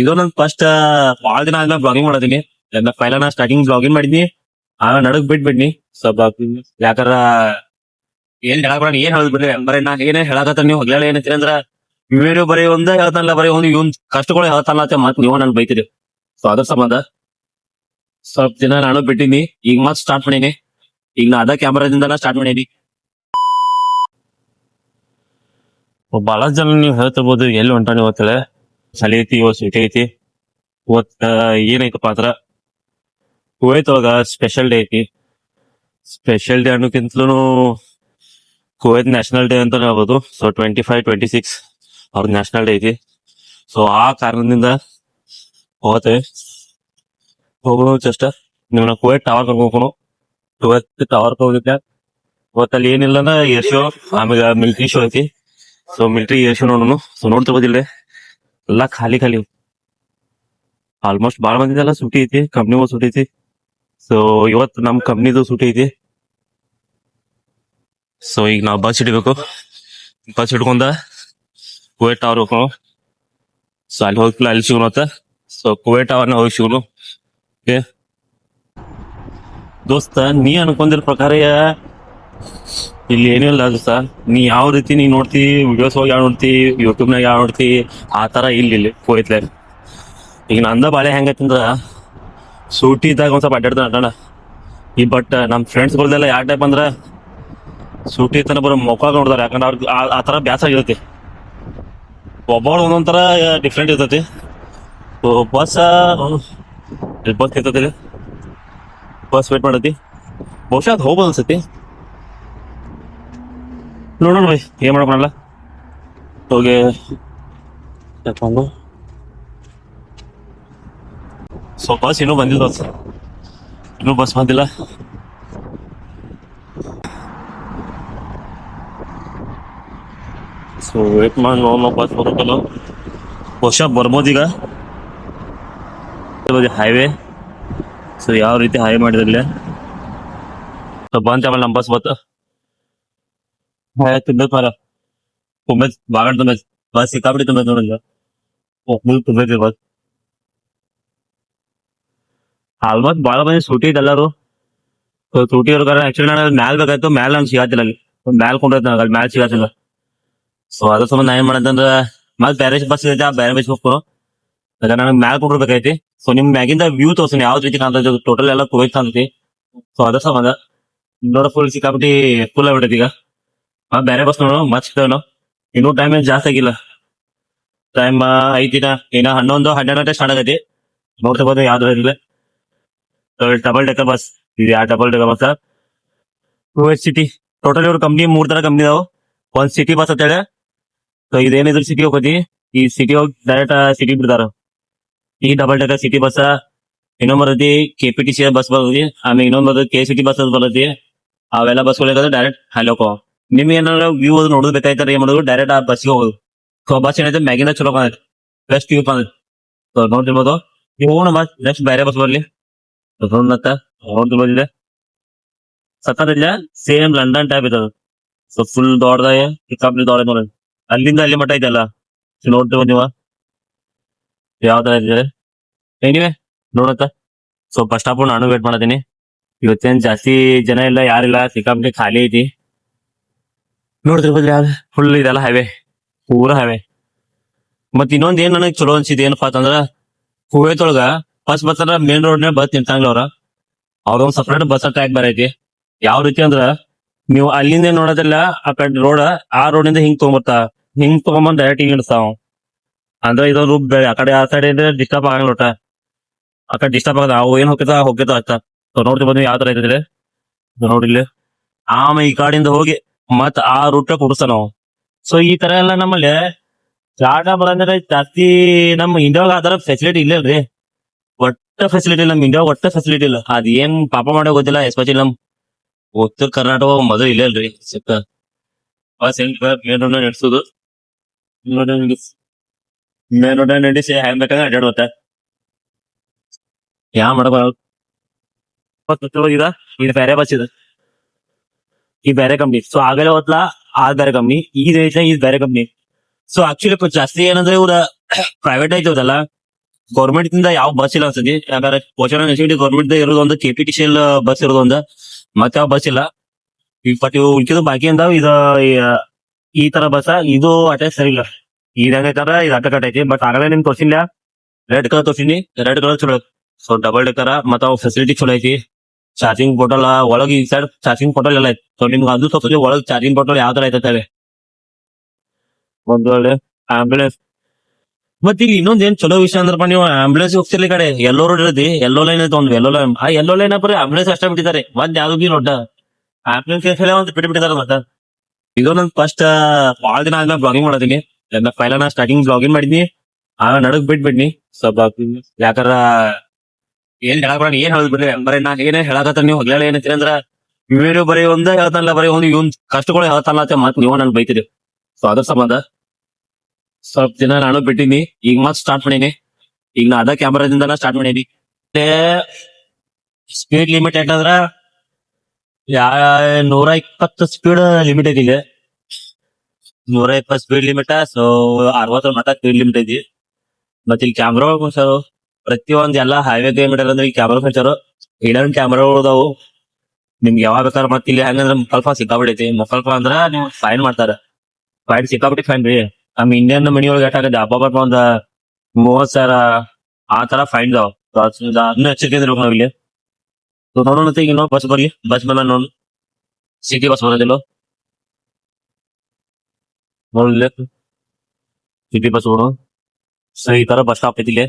ಇದು ನನ್ ಫಸ್ಟ್ ಭಾಳ ದಿನ ಆದ್ಮೇಲೆ ಬ್ಲಾಗಿಂಗ್ ಮಾಡದೀನಿ. ಪೈಲ ನಾ ಸ್ಟಾರ್ಟಿಂಗ್ ಬ್ಲಾಗಿಂಗ್ ಮಾಡಿದ್ನಿ, ಆಗ ನಡಕ್ ಬಿಟ್ಬಿಡ್ನಿ ಸ್ವಲ್ಪ. ಯಾಕಾರ ಏನ್ ಹೇಳಕ್ ಏನ್ ಹೇಳದ್ ಬಿಡ್ರಿ, ಬರೀ ನಾ ಏನೇ ಹೇಳಕತ್ತ ನೀವು ಹೊಗ್ಲಾಳ ಏನಂತೀರಿ ಅಂದ್ರ ವಿಡಿಯೋ ಬರೀ ಒಂದ ಹೇಳ್ತಾನಲ್ಲ, ಬರೀ ಒಂದು ಇವ್ನ್ ಕಷ್ಟಗಳು ಹೇಳ್ತಾನಲ್ಲ ಅಂತ ಮತ್ ನೀವು ನನ್ ಬೈತೀರಿ. ಸೊ ಅದ್ರ ಸಂಬಂಧ ಸ್ವಲ್ಪ ದಿನ ನಾನು ಬಿಟ್ಟಿನಿ, ಈಗ ಮತ್ ಸ್ಟಾರ್ಟ್ ಮಾಡೀನಿ. ಈಗ ನಾ ಅದ ಕ್ಯಾಮ್ರಾದಿಂದ ಸ್ಟಾರ್ಟ್ ಮಾಡೀನಿ. ಬಹಳ ಜನ ನೀವು ಹೇಳ್ತಿರ್ಬೋದು ಎಲ್ಲಿ ಹೊಂಟಾನ ಇವತ್ತೇಳೆ, ಚಳಿ ಐತಿ ಇವತ್ತು, ಸಿಟಿ ಐತಿ ಇವತ್ತ. ಏನೈತಪ್ಪ ಅಂದ್ರ ಕುವೈತ್ ಒಳಗ ಸ್ಪೆಷಲ್ ಡೇ ಐತಿ. ಸ್ಪೆಷಲ್ ಡೇ ಅನ್ನೋಕ್ಕಿಂತಲೂ ಕುವೈತ್ ನ್ಯಾಷನಲ್ ಡೇ ಅಂತ ಹೇಳ್ಬೋದು. ಸೊ 25-26 ಅವ್ರ ನ್ಯಾಷನಲ್ ಡೇ ಐತಿ. ಸೊ ಆ ಕಾರಣದಿಂದ ಹೋಗೋಣ ಜಸ್ಟ್ ನೀವು ಕುವೈತ್ ಟವರ್ ಕರ್ಕೊಂಡು ಕುವೈತ್ ಟವರ್ ಹೋಗಿದ್ದೆ. ಇವತ್ತಲ್ಲಿ ಏನಿಲ್ಲ ಅಂದ್ರೆ ಏರ್ ಶೋ, ಆಮೇಲೆ ಮಿಲಿಟರಿ ಶೋ ಐತಿ. ಸೊ ಮಿಲಿಟರಿ ಏರ್ ಶೋ ನೋಡೋಣ. ಸೊ ನೋಡ್ತಿರ್ಬೋದಿಲ್ಲ ಎಲ್ಲಾ ಖಾಲಿ ಖಾಲಿ, ಆಲ್ಮೋಸ್ಟ್ ಬಾಳ ಮಂದಿದೆಲ್ಲ ಸೂಟಿ ಐತಿ, ಕಂಪ್ನಿಗೂ ಸೂಟಿ ಐತಿ. ಸೊ ಇವತ್ತು ನಮ್ ಕಂಪ್ನಿದು ಸೂಟಿ ಐತಿ. ಸೊ ಈಗ ನಾವು ಬಸ್ ಹಿಡಿಬೇಕು, ಬಸ್ ಹಿಡ್ಕೊಂಡ ಕುವೈಟ್ ಟವರ್ ಹೋಗೋಣ. ಸೊ ಅಲ್ಲಿ ಹೋಗ್ತಿಲ್ಲ, ಅಲ್ಲಿ ಸಿಗೋಣ. ಸೊ ಕುವೈಟ್ ಟವರ್ನ ಹೋಗಿ ಸಿಗೋಣ. ಓಕೆ ದೋಸ್ತ, ನೀ ಅನ್ಕೊಂಡಿರ ಪ್ರಕಾರ ಇಲ್ಲಿ ಏನಿಲ್ಲ ದೋಸ್ತ. ನೀ ಯಾವ ರೀತಿ ನೀ ನೋಡ್ತಿ ವಿಡಿಯೋಸ್ ಹೋಗಿ ಯಾವ ನೋಡ್ತಿ, ಯೂಟ್ಯೂಬ್ನಾಗ ಯಾವ ನೋಡ್ತಿ, ಆ ತರ ಇಲ್ಲಿ ಕುವೈತ್ಲೆ. ಈಗ ನಂದ ಬಾಳೆ ಹೆಂಗೈತಂದ್ರ ಸೂಟಿ ಇದ್ದಾಗ ಒಂದ್ ಸ್ವಲ್ಪ ಅಡ್ಡಾಡ್ತಾನ ಅಡ್ಡಾಡ. ಈ ಬಟ್ ನಮ್ ಫ್ರೆಂಡ್ಸ್ ಗಳದೆಲ್ಲ ಯಾವ ಟೈಪ್ ಅಂದ್ರ ಸೂಟಿ ಇರ್ತಾನೆ ಬರೋ ಮೊಕ್ಕ ನೋಡ್ದಾರ, ಯಾಕಂದ್ರೆ ಅವ್ರಿಗೆ ಆ ತರ ಬ್ಯಾಸ ಆಗಿರ್ತೈತಿ. ಒಬ್ಬಳು ಒಂದೊಂದ್ ತರ ಡಿಫ್ರೆಂಟ್ ಇರ್ತೈತಿ. ಬಸ್ ಬಸ್ ಇರ್ತೈತಿ, ಬಸ್ ವೇಟ್ ಮಾಡತಿ. ಬಹುಶಃ ಅದು ಹೋಗ್ಬೋದು ಅನ್ಸತಿ, ನೋಡೋಣ ಬೈ ಏನ್ ಮಾಡಲ್ಲ. ಹೋಗಿ ಕರ್ಕೊಂಡು. ಸೊ ಬಸ್ ಇನ್ನೂ ಬಂದಿಲ್ಲ, ಇನ್ನೂ ಬಸ್ ಬಂದಿಲ್ಲ. ಸೊ ವೇಟ್ ಮಾಡಿ ನೋಡೋಣ, ಬಸ್ ಬರುತ್ತಲ್ಲ. ಬಹುಶಃ ಬರ್ಬೋದು ಈಗ. ಹೈವೇ, ಸೊ ಯಾವ ರೀತಿ ಹೈವೇ ಮಾಡಿದ್ರಲ್ಲ. ಸೊ ಬಂತ ಆಮೇಲೆ ನಮ್ಮ ಬಸ್ ಬತ್ತ ತುಂಬೈತ್ ಮರ, ತುಂಬೈತ್ ಬಾಗ ತುಂಬೈತ್ ಬಸ್, ಸಿಕ್ಕಾಬಿಡಿ ತುಂಬೈತ್ ನೋಡಿಲ್ಲ. Full ತುಂಬೈತಿ bus. ಆಲ್ಮೋಸ್ಟ್ ಬಾಳ ಮಂದಿ ಸೂಟಿ ಐತೆ ಎಲ್ಲಾರು. ಸೂಟಿ ಇರ್ಬೇಕಾದ್ರೆ ಆಕ್ಚುಲಿ ನಾನು ಮ್ಯಾಲ್ ಬೇಕಾಯ್ತು, ಮ್ಯಾಲ್ ನಾನು ಸಿಗತ್ತಿಲ್ಲ. ಅಲ್ಲಿ ಮ್ಯಾಲ್ ಕೊಂಡೈತೆ ಅಲ್ಲಿ ಮ್ಯಾಲ್ ಸಿಗತ್ತಿಲ್ಲ. ಸೊ ಅದ್ರ ಸಂಬಂಧ ನಾ ಏನ್ ಮಾಡಂತಂದ್ರ ಮತ್ ಬೇರೆ ಬಸ್ ಇದೆ, ಆ ಬೇರೆ ಬಸ್ ಹೋಗ್ಕೊ. ನನಗೆ ಮ್ಯಾಲ್ ಕೊಂಡಿರ್ಬೇಕಾಯ್ತಿ. ಸೊ ನಿಮ್ ಮ್ಯಾಗಿಂದ ವ್ಯೂ ತೋರ್ಸನಿ ಯಾವ ರೀತಿ ಕಾಣ್ತೈತಿ, ಟೋಟಲ್ ಎಲ್ಲ ಕುವೈತ್ ಕಾಣ್ತೈತಿ. ಸೊ ಅದ್ರ ಸಂಬಂಧ ನೋಡ ಫುಲ್ ಸಿಕ್ಕಾಬಿಟ್ಟಿ ಫುಲ್ ಆಗ್ಬಿಟ್ಟೈತಿ. ಈಗ ಬೇರೆ ಬಸ್ ನೋಡೋ ಮತ್ ಸಿಗ್ತಾವ. ಇನ್ನೂ ಟೈಮ್ ಏನ್ ಜಾಸ್ತಿ ಆಗಿಲ್ಲ, ಟೈಮ್ ಐತಿನ ಇನ್ನ 11-12 ಗಂಟೆ ಸ್ಟಾರ್ಟ್ ಆಗೈತಿ. ನೋಡ್ತಿರ್ಬೋದು ಯಾವ್ದು ಇಲ್ಲ. ಡಬಲ್ ಡೆಕರ್ ಬಸ್ ಇದು, ಯಾವ double decker bus Kuwait city. Total ಇವ್ರ ಕಂಪ್ನಿ 3 ತರ ಕಂಪ್ನಿ ಇದಾವ. ಒಂದ್ ಸಿಟಿ ಬಸ್ ಅಂತ ಹೇಳಿ, ಸೊ ಇದೇನಿದ್ರು ಸಿಟಿ ಹೋಗತಿ. ಈ ಸಿಟಿ ಹೋಗಿ ಡೈರೆಕ್ಟ್ ಸಿಟಿ ಬಿಡ್ತಾರ. ಈ ಡಬಲ್ ಡೆಕರ್ ಸಿಟಿ ಬಸ್. ಇನ್ನೊಂದ್ ಬರತಿ KPTC ಬಸ್ ಬರ್ತೈತಿ, ಆಮೇಲೆ ಇನ್ನೊಂದ್ ಬರ್ತೈತಿ KCT ಬಸ್ ಬರ್ತೈತಿ. ಅವೆಲ್ಲ ಬಸ್ ಡೈರೆಕ್ಟ್ ಅಲ್ಲಿ ಹೋಗೋ. ನಿಮ್ಗೆ ಏನಾದ್ರು ವ್ಯೂ ಅದು ನೋಡೋದು ಬೇಕಾಯ್ತಾರೆ, ಏನ್ ಮಾಡೋದು ಡೈರೆಕ್ಟ್ ಆ ಬಸ್ಗೆ ಹೋಗೋದು. ಸೊ ಬಸ್ ಏನೈತೆ ಮ್ಯಾಗಿಂದ ಚಲೋ ಕಾಣೈತೆ, ಬೆಸ್ಟ್ ವ್ಯೂ ಕಾಣೈತೆ. ಸೊ ನೋಡ್ತಿರ್ಬೋದು. ನೀವು ಹೋಗೋಣ ಮತ್ ನೆಕ್ಸ್ಟ್ ಬೇರೆ ಬಸ್ ಬರ್ಲಿ. ನೋಡ್ತಿರ್ಬೋದಿದೆ ಸತ್ತದಿಲ್ಲ, ಸೇಮ್ ಲಂಡನ್ ಟೈಪ್ ಇರ್ತದ. ಸೊ ಫುಲ್ ದೊಡ್ಡದ ಕಂಪ್ನಿ ದೊಡ್ಡ ನೋಡಿ, ಅಲ್ಲಿಂದ ಅಲ್ಲಿ ಮಟ್ಟ ಐತಲ್ಲ. ನೋಡ್ತಿರ್ಬೋದು ನೀವ ಯಾವ ತರ ಇದೆ ಏನಿವೆ ನೋಡತ್ತ. ಸೊ ಬಸ್ ಸ್ಟಾಪ್ ನಾನು ವೇಟ್ ಮಾಡತೀನಿ. ಇವತ್ತೇನ್ ಜಾಸ್ತಿ ಜನ ಇಲ್ಲ, ಯಾರಿಲ್ಲ, ಸಿಕ್ಕಾಪಟ್ಟೆ ಖಾಲಿ ಐತಿ. ನೋಡ್ತಿರ್ಬೋದು ಯಾವ್ದು ಫುಲ್ ಇದೆಲ್ಲ ಹೈವೇ, ಪೂರಾ ಹೈವೇ. ಮತ್ ಇನ್ನೊಂದ್ ಏನ್ ನನಗ್ ಚಲೋ ಅನ್ಸಿದ್ ಏನಪ್ಪಾ ಅಂತಂದ್ರ, ಕುವೈತ್ ಒಳಗ ಫಸ್ಟ್ ಬಸ್ ಅಂದ್ರ ಮೇನ್ ರೋಡ್ ನೇ ಬಸ್ ನಿಂತಂಗ್ಲ ಅವ್ರೊಂದ್ ಸಪ್ರೇಟ್ ಬಸ್ ಟ್ರ್ಯಾಕ್ ಬರೈತಿ. ಯಾವ ರೀತಿ ಅಂದ್ರ ನೀವು ಅಲ್ಲಿಂದ ನೋಡೋದಿಲ್ಲ, ಆ ಕಡೆ ರೋಡ್, ಆ ರೋಡ್ ಇಂದ ಹಿಂಗ್ ತಗೊಂಬಂದ್ ಡೈರೆಕ್ಟ್ ಹಿಂಗ್ ಇಡಿಸ್ತಾವ. ಅಂದ್ರೆ ಇದೊಂದು ರೂಟ್ ಬೇರೆ. ಆ ಕಡೆ ಆ ಸೈಡ್ ಡಿಸ್ಟರ್ಬ್ ಆಗಲ್ಲ ಒಟ್ಟ, ಆ ಕಡೆ ಡಿಸ್ಟರ್ಬ್ ಆಗದ. ಅವು ಏನ್ ಹೋಗ್ತಾ ಅಷ್ಟ. ಸೊ ನೋಡ್ತಿರ್ಬೋದು ಯಾವ ತರ ಐತಿದ್ರೆ ನೋಡಿಲ್ಲ. ಆಮೇಲೆ ಈ ಕಡೆಯಿಂದ ಹೋಗಿ ಮತ್ ಆ ರೂಟ್ ಕೊಡಿಸ್ತಾನ ನಾವು. ಸೊ ಈ ತರ ಎಲ್ಲ ನಮ್ಮಲ್ಲಿ ಜಾಗ ಬರಂದ್ರೆ ಜಾಸ್ತಿ ನಮ್ಮ ಇಂಡಿಯಾಗ ಆ ತರ ಫೆಸಿಲಿಟಿ ಇಲ್ಲ ರೀ. ಒಟ್ಟ ಫೆಸಿಲಿಟಿ ಇಲ್ಲ ನಮ್ ಇಂಡಿಯಾ, ಒಟ್ಟ ಫೆಸಿಲಿಟಿ ಇಲ್ಲ. ಅದ್ ಏನ್ ಪಾಪ ಮಾಡೋ ಗೊತ್ತಿಲ್ಲ. ಎಸ್ಪೆಷಲಿ ನಮ್ ಉತ್ತರ ಕರ್ನಾಟಕ ಮೊದಲು ಇಲ್ಲ ಅಲ್ರಿ. ಸಿಕ್ಕ ಬಸ್ ಮೇನ್ ರೋಡ್ ನಡೆಸೋದು, ಮೇನ್ ರೋಡ್ ನಡೆಸಿ ಹೆಂಗ್ ಬೇಕಂದ್ರೆ ಅಡ್ಡಾಡುತ್ತ. ಯಾ ಮಾಡಬಾರ ಇದು ಬೇರೆ ಬಸ್ ಇದೆ, ಈ ಬೇರೆ ಕಂಪ್ನಿ. ಸೊ ಆಗಲೇ ಹೋದ್ಲಾ ಆ ಬೇರೆ ಕಂಪ್ನಿ, ಈಗ ಇದು ಬೇರೆ ಕಂಪ್ನಿ. ಸೊ ಆಕ್ಚುಲಿ ಜಾಸ್ತಿ ಏನಂದ್ರೆ ಇವ್ರ ಪ್ರೈವೇಟ್ ಐತದಲ್ಲ, ಗೌರ್ಮೆಂಟ್ ಇಂದ ಯಾವ ಬಸ್ ಇಲ್ಲ ಅನ್ಸತಿ. ಯಾಕಂದ್ರೆ ಕೋಚನ ಯೂನಿವರ್ಸಿಟಿ ಗೌರ್ಮೆಂಟ್ ಇರೋದು ಒಂದು ಕೆಪಿಟಿಸಿಎಲ್ ಬಸ್ ಇರೋದು ಒಂದು, ಮತ್ತೆ ಯಾವ ಬಸ್ ಇಲ್ಲ. ಬಟ್ ಇವು ಉಳ್ಕಿದ್ದು ಬಾಕಿ ಅಂದಾವ. ಇದು ಈ ತರ ಬಸ್ ಇದು ಅಟೆ ಸರಿ ಇಲ್ಲ. ಇದು ಹೆಂಗೈತಾರ ಇದು ಅಟ್ಟ ಕಟ್ ಐತಿ. ಬಟ್ ಆಗಲೇ ನಿಮ್ ತೋರ್ಸಿಲ್ಲ, ರೆಡ್ ಕಲರ್ ತೋರ್ಸಿನಿ. ರೆಡ್ ಕಲರ್ ಚಲೋ. ಸೊ ಡಬಲ್ ಡೆಕ್ಕರ ಮತ್ತ ಅವ್ ಫೆಸಿಲಿಟಿ ಚಲೋ ಐತಿ. ಚಾರ್ಜಿಂಗ್ ಬೋಟಲ್ ಒಳಗೆ ಈ ಸೈಡ್ ಚಾರ್ಜಿಂಗ್ ಬೋಟಲ್ ಎಲ್ಲ ಐತಿ. ಸೊ ನಿಮ್ಗೆ ಅದು ತೋರಿಸಿ ಒಳಗೆ ಚಾರ್ಜಿಂಗ್ ಬೋಟಲ್ ಯಾವ ತರ ಐತೆ ಒಂದು ಒಳ್ಳೆ ಆಂಬುಲೆನ್ಸ್. ಮತ್ ಈಗ ಇನ್ನೊಂದ್ ಏನ್ ಚಲೋ ವಿಷಯ ಅಂದ್ರಪ್ಪ, ನೀವು ಆಂಬುಲೆನ್ಸ್ ಹೋಗ್ತಿರ್ಲಿ ಕಡೆ ಎಲ್ಲೋ ರೋಡ್ ಇರದಿ, ಎಲ್ಲೋ ಲೈನ್ ಐತೆ ಒಂದು ಎಲ್ಲೋ ಲೈನ್. ಆ ಎಲ್ಲೋ ಲೈನ್ ಬರೀ ಆಂಬುಲೆನ್ಸ್ ಅಷ್ಟೇ ಬಿಟ್ಟಿದ್ದಾರೆ. ಒಂದ್ ಯಾವ್ದು ಬಿ ದೊಡ್ಡ ಆಂಬುಲೆನ್ಸ್ ಒಂದು ಬಿಟ್ಟಿದ್ದಾರೆ. ಮತ್ತ ಇದು ನನ್ ಫಸ್ಟ್ ಭಾಳ ದಿನ ಆದ್ಮೇಲೆ ಬ್ಲಾಗಿಂಗ್ ಮಾಡತೀನಿ. ಪೈಲ ನಾ ಸ್ಟಾರ್ಟಿಂಗ್ ಬ್ಲಾಗಿಂಗ್ ಮಾಡಿದ್ನಿ, ಆ ನಡಕ್ ಬಿಟ್ಬಿಡ್ನಿ ಸ್ವಲ್ಪ. ಯಾಕಾರ ಏನ್ ಹೇಳಕ್ ಬರೋಣ, ಏನ್ ಹೇಳ್ದ್ ಬಿಡ್ರಿ ಬರೀ ನಾ ಏನೇ ಹೇಳಕತ್ತ ನೀವು ಹೊಗ್ಲಾಳ ಏನೈತಿ ಅಂದ್ರ ವಿಡಿಯೋ ಬರೀ ಒಂದ ಹೇಳ್ತಾನಲ್ಲ, ಬರೀ ಒಂದು ಇವ್ನ್ ಕಷ್ಟಗಳು ಹೇಳ್ತಾನಲ್ಲ ಮತ್ ನೀವು ನನ್ ಬೈತಿರಿ. ಸೊ ಅದ್ರ ಸಂಬಂಧ ಸ್ವಲ್ಪ ದಿನ ನಾನು ಬಿಟ್ಟಿನಿ. ಈಗ ಮತ್ ಸ್ಟಾರ್ಟ್ ಮಾಡೀನಿ. ಈಗ ನಾ ಅದ ಕ್ಯಾಮ್ರಾದಿಂದ ಸ್ಟಾರ್ಟ್ ಮಾಡೀನಿ. ಸ್ಪೀಡ್ ಲಿಮಿಟ್ ಯಾಕಂದ್ರ 120 ಸ್ಪೀಡ್ ಲಿಮಿಟ್ ಐತಿ ಇಲ್ಲಿ. 120 ಸ್ಪೀಡ್ ಲಿಮಿಟ್. ಸೊ 60 ಮಟ್ಟ ಸ್ಪೀಡ್ ಲಿಮಿಟ್ ಐತಿ. ಮತ್ತೆ ಇಲ್ಲಿ ಕ್ಯಾಮ್ರಾ ಕುಂಚಾರು ಪ್ರತಿಯೊಂದ್ ಎಲ್ಲಾ ಹೈವೇ ಕಿಲೋಮೀಟರ್ ಅಂದ್ರೆ ಈ ಕ್ಯಾಮ್ರಾ ಕುಂಚಾರು 11 ಕ್ಯಾಮ್ರಾಗಳು ಅದಾವು. ನಿಮ್ಗೆ ಯಾವಾಗ ಬೇಕಾದ್ರೆ ಮತ್ತೆ ಇಲ್ಲಿ ಹೆಂಗಂದ್ರ ಮುಖಲ್ಫ ಸಿಕ್ಕಾಬಿಡೈತಿ. ಮುಖಲ್ಫ ಅಂದ್ರ ನೀವು ಫೈನ್ ಮಾಡ್ತಾರ. ಫೈನ್ ಸಿಕ್ಕಾಬಿಟ್ಟಿ ಫೈನ್ ರೀ. ನಮ್ ಇಂಡಿಯನ್ ಮನಿ ಒಳಗೆ ಎಷ್ಟಾಗತ್ತೆ ಹಬ್ಬ ಒಂದ್ 30,000 ಆ ತರ ಫೈನ್ ಇದಾವ. ಅದನ್ನ ಎಚ್ಚರಿಕೆ ನಾವಿಲ್ಲಿ. ನೋಡೋಣ ಈಗ ಇನ್ನೊಂದು ಬಸ್ ಬರ್ಲಿ. ಬಸ್ ಬಂದ ನೋಡ್, ಸಿಟಿ ಬಸ್ ಬರೋದಿಲ್ಲ ನೋಡ್ಲಿ. ಸಿಟಿ ಬಸ್ ಸೊ ಈ ತರ ಬಸ್ ಸ್ಟಾಪ್ ಐತಿ ಇಲ್ಲಿ.